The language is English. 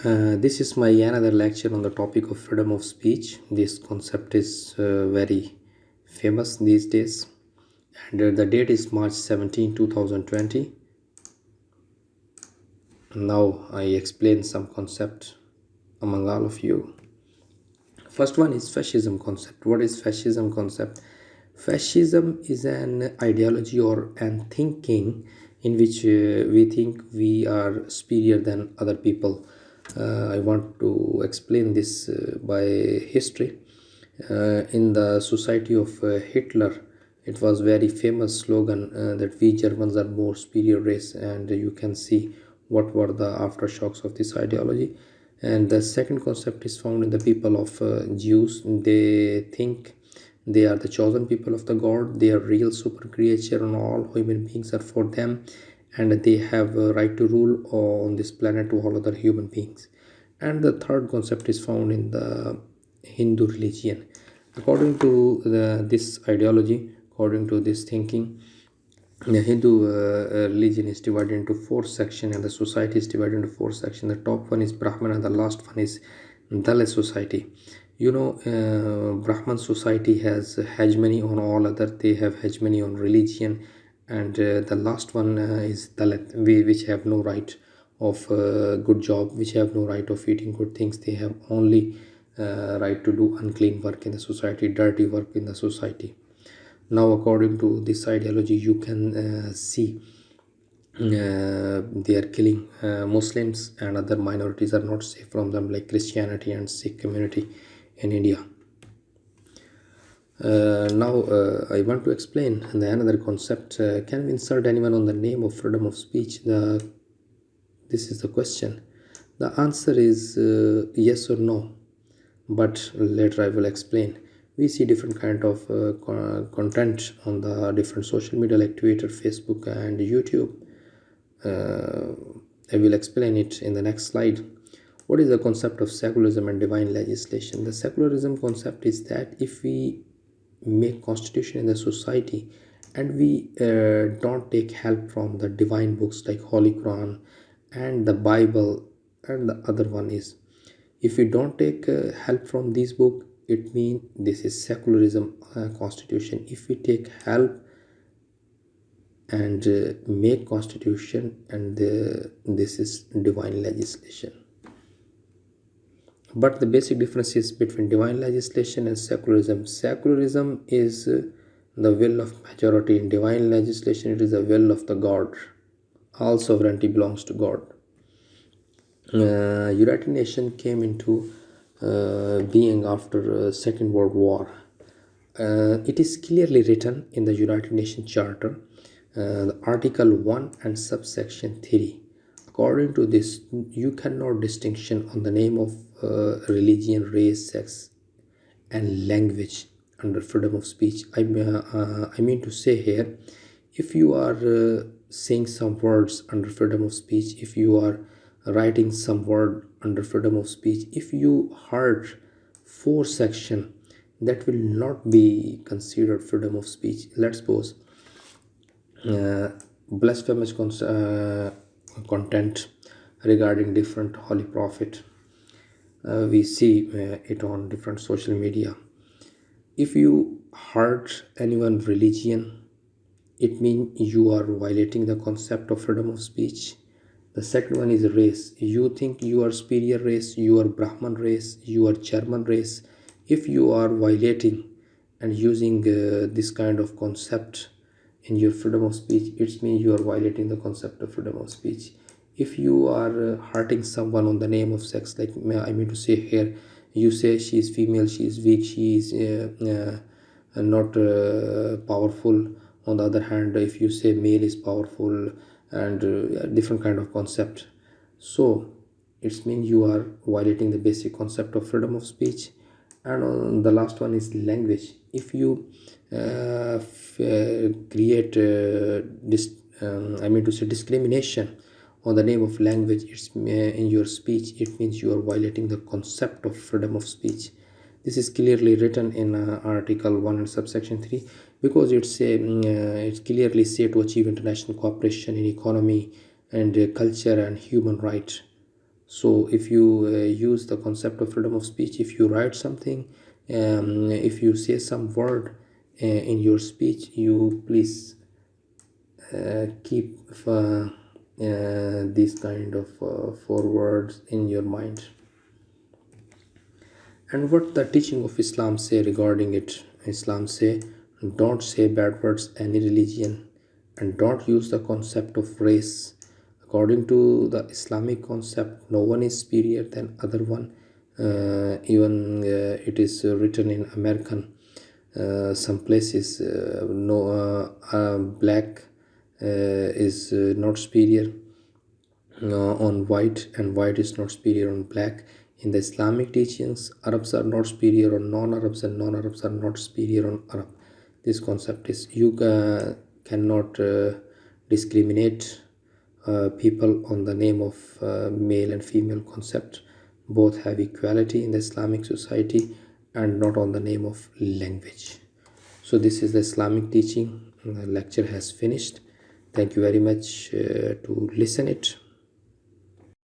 This is my another lecture on the topic of freedom of speech. This concept is very famous these days, and the date is March 17, 2020. Now I explain some concept among all of you. First one is fascism concept. What is fascism concept? Fascism is an ideology or an thinking in which we think we are superior than other people. I want to explain this by history. In the society of Hitler, it was very famous slogan that we Germans are more superior race, and you can see what were the aftershocks of this ideology. And the second concept is found in the people of Jews. They think they are the chosen people of the God. They are real super creature, and all human beings are for them, and they have a right to rule on this planet to all other human beings. And the third concept is found in the Hindu religion. According to this ideology, according to this thinking, the Hindu religion is divided into four sections, and the society is divided into four sections. The top one is Brahman, and the last one is Dalit society. Brahman society has hegemony on all other. They have hegemony on religion, and the last one is Dalit, which have no right of good job, which have no right of eating good things. They have only right to do unclean work in the society, dirty work in the society. Now, according to this ideology, you can see they are killing Muslims, and other minorities are not safe from them, like Christianity and Sikh community in India. Now I want to explain the another concept. Can we insult anyone on the name of freedom of speech? This is the question. The answer is yes or no, but later I will explain. We see different kind of content on the different social media like Twitter, Facebook, and YouTube. I will explain it in the next slide. What is the concept of secularism and divine legislation? The secularism concept is that if we make constitution in the society and we don't take help from the divine books like Holy Quran and the Bible, and the other one is, if we don't take help from this book, it means this is secularism constitution. If we take help and make constitution, and this is divine legislation. But the basic difference is between divine legislation and secularism. Secularism is the will of majority. In divine legislation, it is the will of the God. All sovereignty belongs to God. United Nations came into being after Second World War. It is clearly written in the United Nations Charter, the Article 1 and subsection 3. According to this, you cannot distinction on the name of religion, race, sex, and language under freedom of speech. I mean to say here, if you are saying some words under freedom of speech, if you are writing some word under freedom of speech, if you heard four section, that will not be considered freedom of speech. Let's suppose blasphemous content regarding different holy prophet. We see it on different social media. If you hurt anyone religion, it means you are violating the concept of freedom of speech. The second one is race. You think you are superior race, you are Brahman race, you are German race. If you are violating and using this kind of concept in your freedom of speech, it means you are violating the concept of freedom of speech. If you are hurting someone on the name of sex, like I mean to say here, you say she is female, she is weak, she is not powerful. On the other hand, if you say male is powerful, and different kind of concept, so it means you are violating the basic concept of freedom of speech. And the last one is language. If you create I mean to say discrimination on the name of language, it's in your speech, it means you are violating the concept of freedom of speech. This is clearly written in Article 1 and subsection 3, because it's clearly say to achieve international cooperation in economy and culture and human rights. So if you use the concept of freedom of speech, if you write something, if you say some word in your speech, you please keep these kind of four words in your mind. And what the teaching of Islam say regarding it? Islam say, don't say bad words any religion, and don't use the concept of race. According to the Islamic concept, no one is superior than other one. Even it is written in American some places, no black is not superior on white, and white is not superior on black. In the Islamic teachings, Arabs are not superior on non-Arabs, and non-Arabs are not superior on Arab. This concept is you cannot discriminate people on the name of male and female concept. Both have equality in the Islamic society, and not on the name of language. So this is the Islamic teaching. The lecture has finished. Thank you very much to listen it.